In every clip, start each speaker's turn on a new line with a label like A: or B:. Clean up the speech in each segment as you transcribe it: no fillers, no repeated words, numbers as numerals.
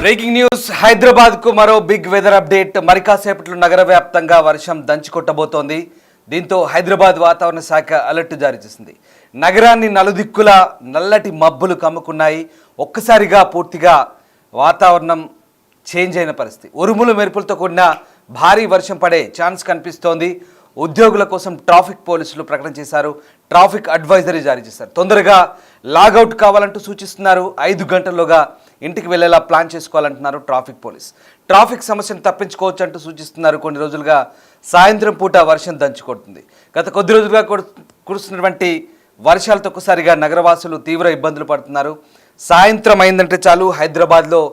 A: Breaking news Hyderabad కు మరో big weather update. మరికాసేపట్లో నగర వ్యాప్తంగా వర్షం దంచుకొట్టబోతోంది. దీంతో హైదరాబాద్ వాతావరణ శాఖ అలర్ట్ జారీ చేసింది. నగరాన్ని నలుదిక్కులా నల్లటి మబ్బులు కమ్ముకున్నాయి. ఒక్కసారిగా పూర్తిగా వాతావరణం చేంజ్ అయిన పరిస్థితి. ఉరుములు మెరుపులతో కూడిన భారీ వర్షం పడే ఛాన్స్ కనిపిస్తోంది. ఉద్యోగుల కోసం ట్రాఫిక్ పోలీసులు ప్రకటన చేశారు. ట్రాఫిక్ అడ్వైజరీ జారీ చేశారు. తొందరగా లాగౌట్ కావాలంటూ సూచిస్తున్నారు. 5 గంటల్లోగా ఇంటికి వెళ్ళేలా ప్లాన్ చేసుకోవాలంటున్నారు ట్రాఫిక్ పోలీస్. ట్రాఫిక్ సమస్యను తప్పించుకోవచ్చు అంటూ సూచిస్తున్నారు. కొన్ని రోజులుగా సాయంత్రం పూట వర్షం దంచుకొడుతుంది. గత కొద్ది రోజులుగా కురుస్తున్నటువంటి వర్షాలతో ఒక్కసారిగా నగరవాసులు తీవ్ర ఇబ్బందులు పడుతున్నారు. సాయంత్రం అయిందంటే చాలు హైదరాబాద్లో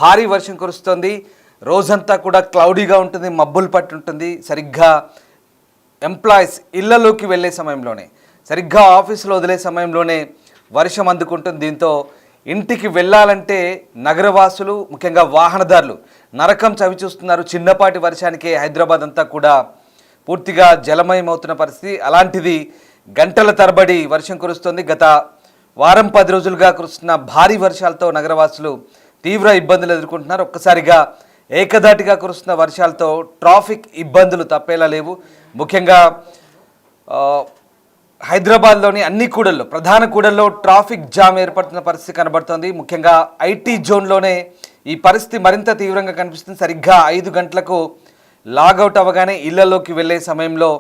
A: భారీ వర్షం కురుస్తుంది. రోజంతా కూడా క్లౌడీగా ఉంటుంది, మబ్బులు పట్టి ఉంటుంది. సరిగ్గా ఎంప్లాయీస్ ఇళ్లలోకి వెళ్ళే సమయంలోనే, సరిగ్గా ఆఫీసులో వదిలే సమయంలోనే వర్షం అందుకుంటుంది. దీంతో ఇంటికి వెళ్ళాలంటే నగరవాసులు, ముఖ్యంగా వాహనదారులు నరకం చవి చూస్తున్నారు. చిన్నపాటి వర్షానికే హైదరాబాద్ అంతా కూడా పూర్తిగా జలమయమవుతున్న పరిస్థితి. అలాంటిది గంటల తరబడి వర్షం కురుస్తుంది. గత వారం 10 రోజులుగా కురుస్తున్న భారీ వర్షాలతో నగరవాసులు తీవ్ర ఇబ్బందులు ఎదుర్కొంటున్నారు. ఒక్కసారిగా ఏకధాటిగా కురుస్తున్న వర్షాలతో ట్రాఫిక్ ఇబ్బందులు తప్పేలా లేవు. ముఖ్యంగా హైదరాబాద్లోని అన్ని కూడల్లో, ప్రధాన కూడల్లో ట్రాఫిక్ జామ్ ఏర్పడుతున్న పరిస్థితి కనబడుతోంది. ముఖ్యంగా ఐటీ జోన్లోనే ఈ పరిస్థితి మరింత తీవ్రంగా కనిపిస్తుంది. సరిగ్గా 5 గంటలకు లాగౌట్ అవ్వగానే ఇళ్లలోకి వెళ్ళే సమయంలో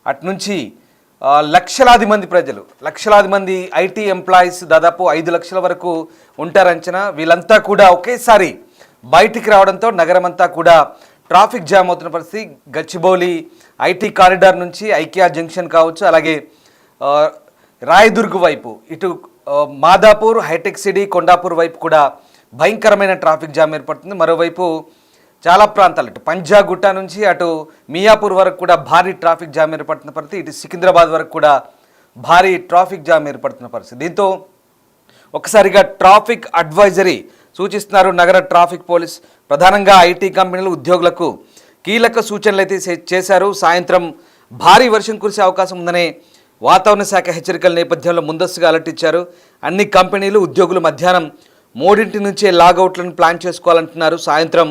A: అట్నుంచి లక్షలాది మంది ప్రజలు, లక్షలాది మంది ఐటీ ఎంప్లాయీస్, దాదాపు 5 లక్షల వరకు ఉంటారంచనా. వీళ్ళంతా కూడా ఒకేసారి బయటికి రావడంతో నగరమంతా కూడా ట్రాఫిక్ జామ్ అవుతున్న పరిస్థితి. గచ్చిబౌలి ఐటీ కారిడార్ నుంచి ఐకియా జంక్షన్ కావచ్చు, అలాగే రాయదుర్గ్ వైపు, ఇటు మాదాపూర్, హైటెక్ సిటీ, కొండాపూర్ వైపు కూడా భయంకరమైన ట్రాఫిక్ జామ్ ఏర్పడుతుంది. మరోవైపు చాలా ప్రాంతాలు, ఇటు పంజాగుట్ట నుంచి అటు మియాపూర్ వరకు కూడా భారీ ట్రాఫిక్ జామ్ ఏర్పడుతున్న పరిస్థితి. ఇటు సికింద్రాబాద్ వరకు కూడా భారీ ట్రాఫిక్ జామ్ ఏర్పడుతున్న పరిస్థితి. దీంతో ఒకసారిగా ట్రాఫిక్ అడ్వైజరీ సూచిస్తున్నారు నగర ట్రాఫిక్ పోలీస్. ప్రధానంగా ఐటీ కంపెనీలు ఉద్యోగులకు కీలక సూచనలు అయితే చేశారు. సాయంత్రం భారీ వర్షం కురిసే అవకాశం ఉందనే వాతావరణ శాఖ హెచ్చరికల నేపథ్యంలో ముందస్తుగా అలర్ట్ ఇచ్చారు. అన్ని కంపెనీలు, ఉద్యోగులు మధ్యాహ్నం 3 నుంచే లాగౌట్లను ప్లాన్ చేసుకోవాలంటున్నారు. సాయంత్రం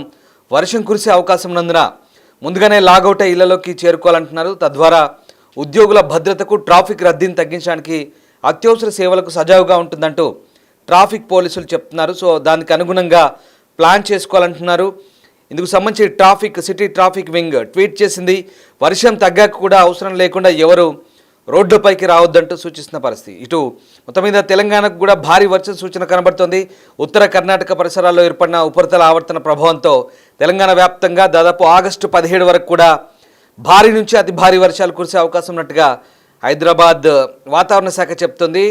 A: వర్షం కురిసే అవకాశం ఉన్నందున ముందుగానే లాగౌట్ అయ్యి ఇళ్లలోకి చేరుకోవాలంటున్నారు. తద్వారా ఉద్యోగుల భద్రతకు, ట్రాఫిక్ రద్దీని తగ్గించడానికి, అత్యవసర సేవలకు సజావుగా ఉంటుందంటూ ట్రాఫిక్ పోలీసులు చెప్తున్నారు. సో దానికి అనుగుణంగా ప్లాన్ చేసుకోవాలంటున్నారు. ఇందుకు సంబంధించి సిటీ ట్రాఫిక్ వింగ్ ట్వీట్ చేసింది. వర్షం తగ్గాక కూడా అవసరం లేకుండా ఎవరు రోడ్లపైకి రావద్దంటూ సూచిస్తున్న పరిస్థితి. ఇటు మొత్తం మీద తెలంగాణకు కూడా భారీ వర్షం సూచన కనబడుతోంది. ఉత్తర కర్ణాటక పరిసరాల్లో ఏర్పడిన ఉపరితల ఆవర్తన ప్రభావంతో తెలంగాణ వ్యాప్తంగా దాదాపు ఆగస్టు 17 వరకు కూడా భారీ నుంచి అతి భారీ వర్షాలు కురిసే అవకాశం ఉన్నట్టుగా హైదరాబాద్ వాతావరణ శాఖ చెప్తుంది.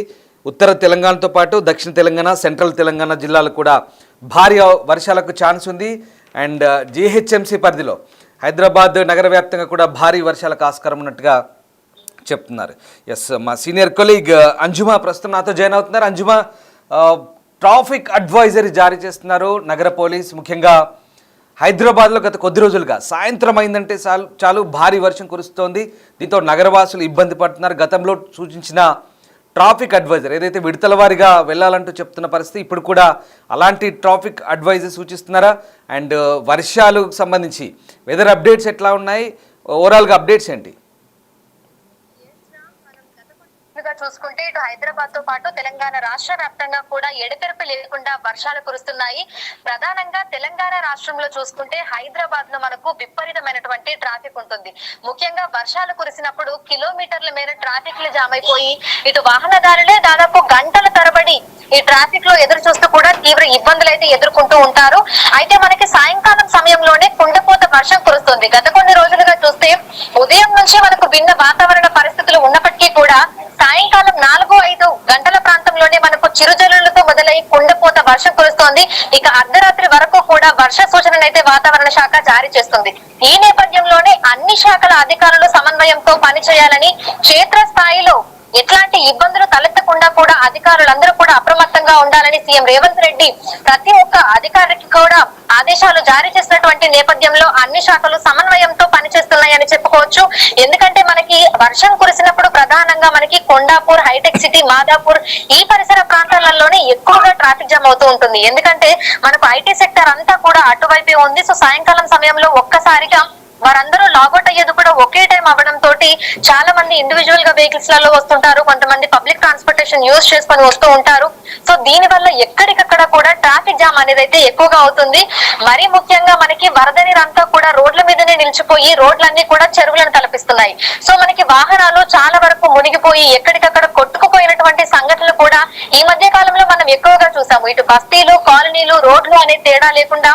A: ఉత్తర తెలంగాణతో పాటు దక్షిణ తెలంగాణ, సెంట్రల్ తెలంగాణ జిల్లాలు కూడా భారీ వర్షాలకు ఛాన్స్ ఉంది. అండ్ జీహెచ్ఎంసీ పరిధిలో హైదరాబాద్ నగర వ్యాప్తంగా కూడా భారీ వర్షాలకు ఆస్కారం ఉన్నట్టుగా చెప్తున్నారు. ఎస్, మా సీనియర్ కొలీగ్ అంజుమా ప్రస్తుతం నాతో జాయిన్ అవుతున్నారు. అంజుమా, ట్రాఫిక్ అడ్వైజరీ జారీ చేస్తున్నారు నగర పోలీస్. ముఖ్యంగా హైదరాబాద్లో గత కొద్ది రోజులుగా సాయంత్రం అయిందంటే చాలు భారీ వర్షం కురుస్తోంది. దీంతో నగరవాసులు ఇబ్బంది పడుతున్నారు. గతంలో సూచించిన ట్రాఫిక్ అడ్వైజర్ ఏదైతే విడతల వారీగా వెళ్ళాలంటూ చెప్తున్న పరిస్థితి, ఇప్పుడు కూడా అలాంటి ట్రాఫిక్ అడ్వైజర్ సూచిస్తున్నారా? అండ్ వర్షాలకు సంబంధించి వెదర్ అప్డేట్స్ ఎట్లా ఉన్నాయి? ఓవరాల్గా అప్డేట్స్ ఏంటి?
B: చూసుకుంటే ఇటు హైదరాబాద్ తో పాటు తెలంగాణ రాష్ట్ర వ్యాప్తంగా కూడా ఎడతెరపి లేకుండా వర్షాలు కురుస్తున్నాయి. ప్రధానంగా తెలంగాణ రాష్ట్రంలో చూసుకుంటే హైదరాబాద్ లో మనకు విపరీతమైనటువంటి ట్రాఫిక్ ఉంటుంది. ముఖ్యంగా వర్షాలు కురిసినప్పుడు కిలోమీటర్ల మేర ట్రాఫిక్ లు జామ్ అయిపోయి ఇటు వాహనదారులే దాదాపు గంటల తరబడి ఈ ట్రాఫిక్ లో ఎదురు చూస్తూ కూడా తీవ్ర ఇబ్బందులు అయితే ఎదుర్కొంటూ ఉంటారు. అయితే మనకి సాయంకాలం సమయంలోనే కుండపోత వర్షం కురుస్తుంది. గత కొన్ని రోజులుగా చూస్తే ఉదయం నుంచి మనకు భిన్న వాతావరణ పరిస్థితులు ఉన్నప్పటికీ కూడా సాయంకాలం 4-5 గంటల ప్రాంతంలోనే మనకు చిరుజల్లులతో మొదలై కుండపోత వర్షం కురుస్తోంది. ఇక అర్ధరాత్రి వరకు కూడా వర్ష సూచననైతే వాతావరణ శాఖ జారీ చేస్తుంది. ఈ నేపథ్యంలోనే అన్ని శాఖల అధికారులు సమన్వయంతో పనిచేయాలని, క్షేత్రస్థాయిలో ఎట్లాంటి ఇబ్బందులు తలెత్తకుండా కూడా అధికారులందరూ కూడా అప్రమత్తంగా ఉండాలని సీఎం రేవంత్ రెడ్డి ప్రతి ఒక్క అధికారికి కూడా ఆదేశాలు జారీ చేసినటువంటి నేపథ్యంలో అన్ని శాఖలు సమన్వయంతో పనిచేస్తున్నాయని చెప్పుకోవచ్చు. ఎందుకంటే మనకి వర్షం కురిసినప్పుడు ప్రధానంగా మనకి కొండాపూర్, హైటెక్ సిటీ, మాదాపూర్ ఈ పరిసర ప్రాంతాలలోనే ఎక్కువగా ట్రాఫిక్ జామ్ అవుతూ ఉంటుంది. ఎందుకంటే మనకు ఐటీ సెక్టర్ అంతా కూడా అటువైపే ఉంది. సో సాయంకాలం సమయంలో ఒక్కసారిగా వారందరూ లాగౌట్ అయ్యేది కూడా ఒకే టైం అవ్వడం తోటి చాలా మంది ఇండివిజువల్ గా వెహికల్స్ లలో వస్తుంటారు, కొంతమంది పబ్లిక్ ట్రాన్స్పోర్టేషన్ యూజ్ చేసుకొని వస్తూ ఉంటారు. సో దీని వల్ల ఎక్కడికక్కడ కూడా ట్రాఫిక్ జామ్ అనేది అయితే ఎక్కువగా అవుతుంది. మరీ ముఖ్యంగా మనకి వరద నీరంతా కూడా రోడ్ల మీదనే నిలిచిపోయి రోడ్లన్నీ కూడా చెరువులను తలపిస్తున్నాయి. సో మనకి వాహనాలు చాలా వరకు మునిగిపోయి ఎక్కడికక్కడ కొట్టుకుపోయినటువంటి సంఘటనలు కూడా ఈ మధ్య కాలంలో మనం ఎక్కువగా చూసాము. ఇటు బస్తీలు, కాలనీలు, రోడ్లు అనే తేడా లేకుండా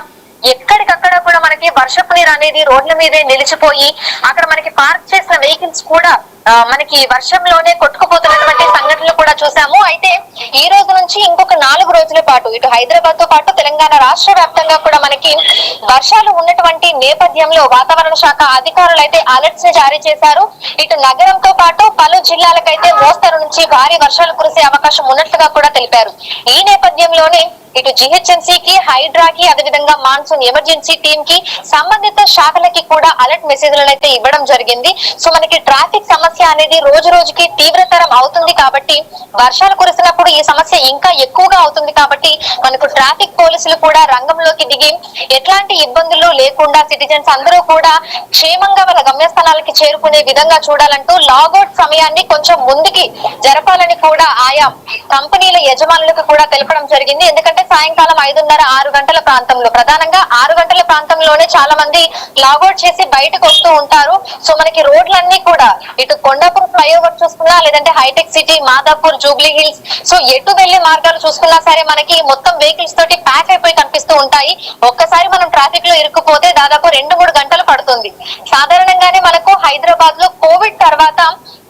B: ఎక్కడికక్కడ కూడా మనకి వర్షపు నీరు అనేది రోడ్ల మీదే నిలిచిపోయి అక్కడ మనకి పార్క్ చేసిన వెహికల్స్ కూడా మనకి వర్షంలోనే కొట్టుకుపోతున్నటువంటి సంఘటనలు కూడా చూసాము. అయితే ఈ రోజు నుంచి ఇంకొక 4 రోజుల పాటు ఇటు హైదరాబాద్ తో పాటు తెలంగాణ రాష్ట్ర వ్యాప్తంగా కూడా మనకి వర్షాలు ఉన్నటువంటి నేపథ్యంలో వాతావరణ శాఖ అధికారులు అయితే అలర్ట్స్ ని జారీ చేశారు. ఇటు నగరంతో పాటు పలు జిల్లాలకైతే మోస్తరు నుంచి భారీ వర్షాలు కురిసే అవకాశం ఉన్నట్లుగా కూడా తెలిపారు. ఈ నేపథ్యంలోనే ఇటు జిహెచ్ఎంసీకి, హైడ్రాకి, అదేవిధంగా మాన్సూన్ ఎమర్జెన్సీ టీమ్ కి, సంబంధిత శాఖలకి కూడా అలర్ట్ మెసేజ్లను అయితే ఇవ్వడం జరిగింది. సో మనకి ట్రాఫిక్ సమస్య అనేది రోజు రోజుకి తీవ్రతరం అవుతుంది కాబట్టి వర్షాలు కురిసినప్పుడు ఈ సమస్య ఇంకా ఎక్కువగా అవుతుంది కాబట్టి మనకు ట్రాఫిక్ పోలీసులు కూడా రంగంలోకి దిగి ఎట్లాంటి ఇబ్బందులు లేకుండా సిటిజన్స్ అందరూ కూడా క్షేమంగా వాళ్ళ గమ్యస్థానాలకి చేరుకునే విధంగా చూడాలంటూ లాగౌట్ సమయాన్ని కొంచెం ముందుకి జరపాలని కూడా ఆయా కంపెనీల యజమానులకు కూడా తెలపడం జరిగింది. ఎందుకంటే సాయంకాలం 5:30, 6 గంటల ప్రాంతంలో, ప్రధానంగా 6 గంటల ప్రాంతంలోనే చాలా మంది లాగౌట్ చేసి బయటకు వస్తూ ఉంటారు. సో మనకి రోడ్లన్నీ కూడా ఇటు కొండాపూర్ ఫ్లైఓవర్ చూసుకున్నా, లేదంటే హైటెక్ సిటీ, మాదాపూర్, జూబ్లీ హిల్స్, సో ఎటు వెళ్లే మార్గాలు చూసుకున్నా సరే మనకి మొత్తం వెహికల్స్ తోటి ప్యాక్ అయిపోయి కనిపిస్తూ ఉంటాయి. ఒక్కసారి మనం ట్రాఫిక్ లో ఇరుక్కుపోతే దాదాపు 2-3 గంటలు పడుతుంది. సాధారణంగానే మనకు హైదరాబాద్ లో కోవిడ్ తర్వాత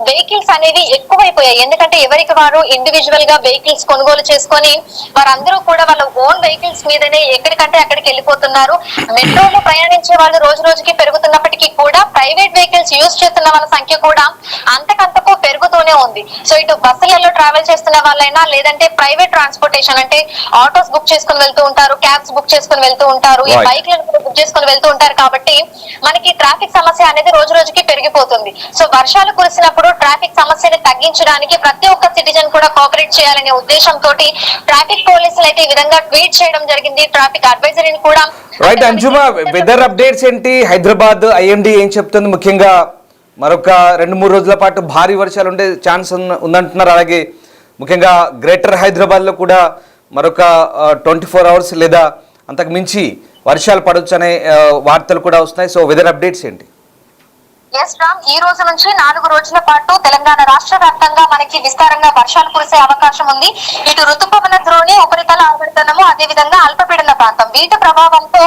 B: వెహికల్స్ అనేవి ఎక్కువైపోయాయి. ఎందుకంటే ఎవరికి వారు ఇండివిజువల్ గా వెహికల్స్ కొనుగోలు చేసుకొని వారందరూ కూడా వాళ్ళ ఓన్ వెహికల్స్ మీదనే ఎక్కడికంటే అక్కడికి వెళ్ళిపోతున్నారు. మెట్రోలో ప్రయాణించే వాళ్ళు రోజు రోజుకి పెరుగుతున్నప్పటికీ కూడా ప్రైవేట్ వెహికల్స్ యూజ్ చేస్తున్న వాళ్ళ సంఖ్య కూడా అంతకంతకు పెరుగుతూనే ఉంది. సో ఇటు బస్సులలో ట్రావెల్ చేస్తున్న వాళ్ళైనా, లేదంటే ప్రైవేట్ ట్రాన్స్పోర్టేషన్ అంటే ఆటోస్ బుక్ చేసుకుని వెళ్తూ ఉంటారు, క్యాబ్స్ బుక్ చేసుకుని వెళ్తూ ఉంటారు, ఈ బైక్లను కూడా బుక్ చేసుకుని వెళ్తూ ఉంటారు. కాబట్టి మనకి ట్రాఫిక్ సమస్య అనేది రోజు రోజుకి పెరిగిపోతుంది. సో వర్షాలు కురిసినప్పుడు ట్రాఫిక్ సమస్యని తగ్గించడానికి ప్రతి ఒక్క సిటిజన్ కూడా కోఆపరేట్ చేయాలనే ఉద్దేశంతో ట్రాఫిక్ పోలీసులు అయితే ఈ విధంగా ట్వీట్ చేయడం జరిగింది. ట్రాఫిక్ అడ్వైజరీని కూడా.
A: రైట్ అంజుమా, వెదర్ అప్డేట్స్ ఏంటి? హైదరాబాద్ ఐఎండీ ఏం చెప్తుంది? ముఖ్యంగా మరొక 2-3 రోజుల పాటు భారీ వర్షాలు ఉండే ఛాన్స్ ఉందంటున్నారు. అలాగే ముఖ్యంగా గ్రేటర్ హైదరాబాద్లో కూడా మరొక 24 అవర్స్ లేదా అంతకు మించి వర్షాలు పడవచ్చు అనే వార్తలు కూడా వస్తున్నాయి. సో వెదర్ అప్డేట్స్ ఏంటి?
B: ఎస్ రామ్, ఈ రోజు నుంచి 4 రోజుల పాటు తెలంగాణ రాష్ట్ర వ్యాప్తంగా మనకి విస్తారంగా వర్షాలు కురిసే అవకాశం ఉంది. ఇటు ఋతుపవన ద్రోణి, ఉపరితల ఆవర్తనము, అదేవిధంగా అల్పపీడన ప్రాంతం వీటి ప్రభావంతో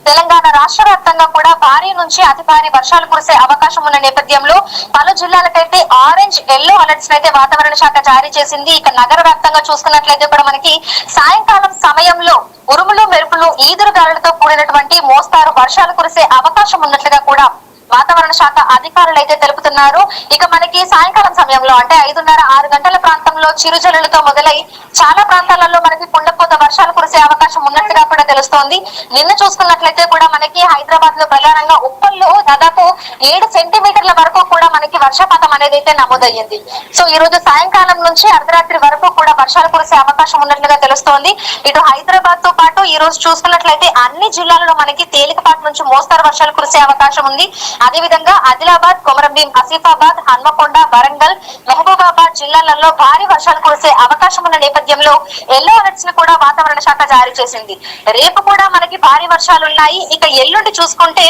B: తెలంగాణ రాష్ట్ర వ్యాప్తంగా కూడా భారీ నుంచి అతి భారీ వర్షాలు కురిసే అవకాశం ఉన్న నేపథ్యంలో పలు జిల్లాలకైతే ఆరెంజ్, ఎల్లో అలర్ట్స్ అయితే వాతావరణ శాఖ జారీ చేసింది. ఇక నగర వ్యాప్తంగా చూసుకున్నట్లయితే కూడా మనకి సాయంకాలం సమయంలో ఉరుములు, మెరుపులు, ఈదురుగాలులతో కూడినటువంటి మోస్తారు వర్షాలు కురిసే అవకాశం ఉన్నట్లుగా కూడా వాతావరణ శాఖ అధికారులు అయితే తెలుపుతున్నారు. ఇక మనకి సాయంకాలం సమయంలో అంటే 5:30, 6 గంటల ప్రాంతంలో చిరుజల్లులతో మొదలై చాలా ప్రాంతాలలో మనకి కుండపోత వర్షాలు కురిసే అవకాశం ఉన్నట్లుగా కూడా తెలుస్తోంది. నిన్న చూసుకున్నట్లయితే కూడా మనకి హైదరాబాద్ లో ప్రధానంగా ఉప్పల్లో దాదాపు 7 సెంటీమీటర్ల వరకు కూడా మనకి వర్షపాతం అనేది అయితే నమోదయ్యింది. సో ఈ రోజు సాయంకాలం నుంచి అర్ధరాత్రి వరకు కూడా వర్షాలు కురిసే అవకాశం ఉన్నట్లుగా తెలుస్తోంది. ఇటు హైదరాబాద్ తో పాటు ఈ రోజు చూసుకున్నట్లయితే అన్ని జిల్లాలలో మనకి తేలికపాటి నుంచి మోస్తరు వర్షాలు కురిసే అవకాశం ఉంది. అదేవిధంగా ఆదిలాబాద్, కొమరంభీం, ఆసిఫాబాద్, హన్మకొండ, వరంగల్, మహబూబాబాద్ జిల్లాలలో భారీ వర్షాలు కురిసే అవకాశం ఉన్న నేపథ్యంలో ఎల్లో అలర్ట్స్ ని కూడా వాతావరణ శాఖ జారీ చేసింది. రేపు కూడా మనకి భారీ వర్షాలు ఉన్నాయి. ఇక ఎల్లుండి చూసుకుంటే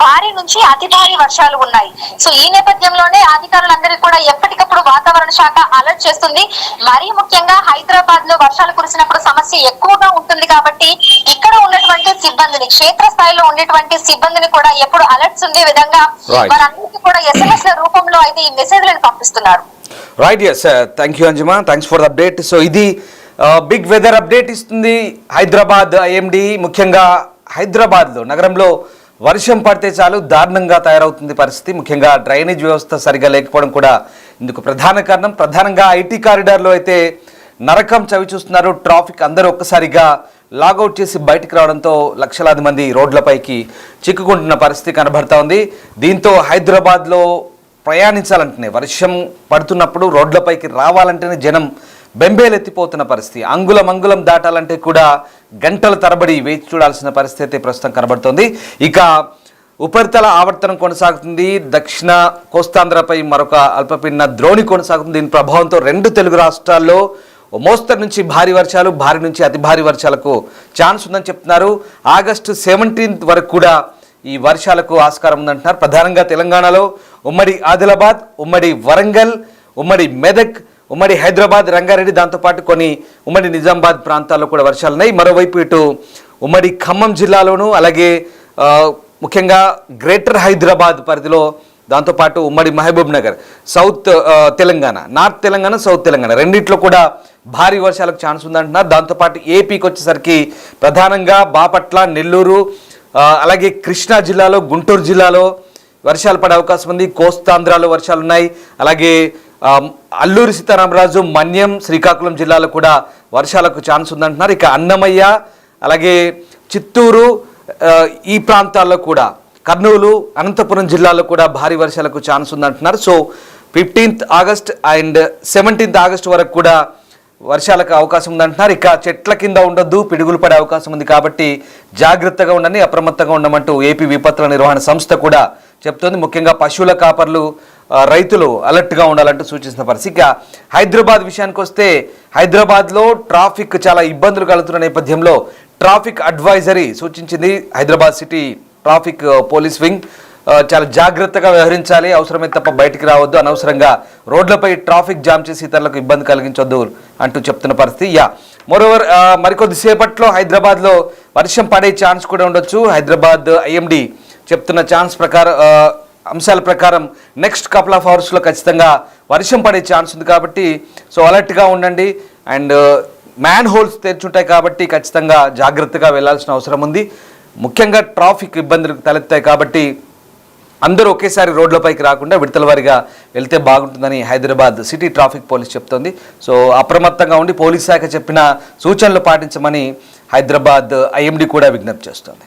B: భారీ నుంచి అతి భారీ వర్షాలు ఉన్నాయి. సో ఈ నేపథ్యంలోనే అధికారులందరికీ కూడా ఎప్పటికప్పుడు వాతావరణ శాఖ అలర్ట్ చేస్తుంది. మరీ ముఖ్యంగా హైదరాబాద్ లో వర్షాలు కురిసినప్పుడు సమస్య ఎక్కువగా ఉంటుంది కాబట్టి ఇక్కడ ఉన్నటువంటి సిబ్బందిని, క్షేత్ర స్థాయిలో ఉండేటువంటి సిబ్బందిని కూడా ఎప్పుడు అలర్ట్స్ ఉండే విధంగా వారందరికీ కూడా SMS రూపంలో అయితే ఈ మెసేజ్లను పంపిస్తున్నారు.
A: రైట్, ఎస్, థ్యాంక్ యూ అంజుమా, thanks for the update. So ఇది బిగ్ వెదర్ అప్డేట్ ఇస్తుంది హైదరాబాద్ ఐఎండీ. ముఖ్యంగా హైదరాబాద్లో నగరంలో వర్షం పడితే చాలు దారుణంగా తయారవుతుంది పరిస్థితి. ముఖ్యంగా డ్రైనేజ్ వ్యవస్థ సరిగా లేకపోవడం కూడా ఇందుకు ప్రధాన కారణం. ప్రధానంగా ఐటీ కారిడార్లో అయితే నరకం చవి చూస్తున్నారు. ట్రాఫిక్ అందరూ ఒక్కసారిగా లాగౌట్ చేసి బయటికి రావడంతో లక్షలాది మంది రోడ్లపైకి చిక్కుకుంటున్న పరిస్థితి కనబడతా ఉంది. దీంతో హైదరాబాద్లో ప్రయాణించాలంటేనే, వర్షం పడుతున్నప్పుడు రోడ్లపైకి రావాలంటేనే జనం బెంబేలెత్తిపోతున్న పరిస్థితి. అంగుళం దాటాలంటే కూడా గంటల తరబడి వేచి చూడాల్సిన పరిస్థితి ప్రస్తుతం కనబడుతోంది. ఇక ఉపరితల ఆవర్తనం కొనసాగుతుంది. దక్షిణ కోస్తాంధ్రపై మరొక అల్పపీడన ద్రోణి కొనసాగుతుంది. దీని ప్రభావంతో 2 తెలుగు రాష్ట్రాల్లో మోస్తరు నుంచి భారీ వర్షాలు, భారీ నుంచి అతి భారీ వర్షాలకు ఛాన్స్ ఉందని చెప్తున్నారు. ఆగస్టు 17 వరకు కూడా ఈ వర్షాలకు ఆస్కారం ఉందంటున్నారు. ప్రధానంగా తెలంగాణలో ఉమ్మడి ఆదిలాబాద్, ఉమ్మడి వరంగల్, ఉమ్మడి మెదక్, ఉమ్మడి హైదరాబాద్, రంగారెడ్డి, దాంతోపాటు కొన్ని ఉమ్మడి నిజామాబాద్ ప్రాంతాల్లో కూడా వర్షాలు ఉన్నాయి. మరోవైపు ఇటు ఉమ్మడి ఖమ్మం జిల్లాలోను, అలాగే ముఖ్యంగా గ్రేటర్ హైదరాబాద్ పరిధిలో, దాంతోపాటు ఉమ్మడి Mahabubnagar, south Telangana, north Telangana, south Telangana రెండిట్లో కూడా భారీ వర్షాలకు ఛాన్స్ ఉందంటున్నారు. దాంతోపాటు ఏపీకి వచ్చేసరికి ప్రధానంగా బాపట్ల, నెల్లూరు, అలాగే కృష్ణా జిల్లాలో, గుంటూరు జిల్లాలో వర్షాలు పడే అవకాశం ఉంది. కోస్తాంధ్రాలో వర్షాలు ఉన్నాయి. అలాగే అల్లూరి సీతారామరాజు, మన్యం, శ్రీకాకుళం జిల్లాలో కూడా వర్షాలకు ఛాన్స్ ఉందంటున్నారు. ఇక అన్నమయ్య, అలాగే చిత్తూరు ఈ ప్రాంతాల్లో కూడా, కర్నూలు, అనంతపురం జిల్లాలో కూడా భారీ వర్షాలకు ఛాన్స్ ఉందంటున్నారు. So 15th August and 17th August వరకు కూడా వర్షాలకు అవకాశం ఉందంటున్నారు. ఇక చెట్ల కింద ఉండొద్దు, పిడుగులు పడే అవకాశం ఉంది కాబట్టి జాగ్రత్తగా ఉండండి, అప్రమత్తంగా ఉండమంటూ ఏపీ విపత్తుల నిర్వహణ సంస్థ కూడా చెప్తోంది. ముఖ్యంగా పశువుల కాపర్లు, రైతులు అలర్ట్గా ఉండాలంటూ సూచించిన పరిస్థితి. ఇక హైదరాబాద్ విషయానికి వస్తే, హైదరాబాద్లో ట్రాఫిక్ చాలా ఇబ్బందులు కలుగుతున్న నేపథ్యంలో ట్రాఫిక్ అడ్వైజరీ సూచించింది. Hyderabad city traffic police wing చాలా జాగ్రత్తగా వ్యవహరించాలి, అవసరమైతే తప్ప బయటికి రావద్దు, అనవసరంగా రోడ్లపై ట్రాఫిక్ జామ్ చేసి ఇతరులకు ఇబ్బంది కలిగించొద్దు అంటూ చెప్తున్న పరిస్థితి. మోరోవర్ మరికొద్దిసేపట్లో హైదరాబాద్లో వర్షం పడే ఛాన్స్ కూడా ఉండొచ్చు. హైదరాబాద్ ఐఎండి చెప్తున్న అంశాల ప్రకారం నెక్స్ట్ కపుల్ ఆఫ్ అవర్స్లో ఖచ్చితంగా వర్షం పడే ఛాన్స్ ఉంది కాబట్టి సో అలర్ట్గా ఉండండి. అండ్ మ్యాన్ హోల్స్ తెరుచుంటాయి కాబట్టి ఖచ్చితంగా జాగ్రత్తగా వెళ్లాల్సిన అవసరం ఉంది. ముఖ్యంగా ట్రాఫిక్ ఇబ్బందులు తలెత్తాయి కాబట్టి అందరూ ఒకేసారి రోడ్లపైకి రాకుండా విడతల వారీగా వెళ్తే బాగుంటుందని హైదరాబాద్ సిటీ ట్రాఫిక్ పోలీస్ చెప్తోంది. సో అప్రమత్తంగా ఉండి పోలీస్ శాఖ చెప్పిన సూచనలు పాటించమని హైదరాబాద్ ఐఎండి కూడా విజ్ఞప్తి చేస్తోంది.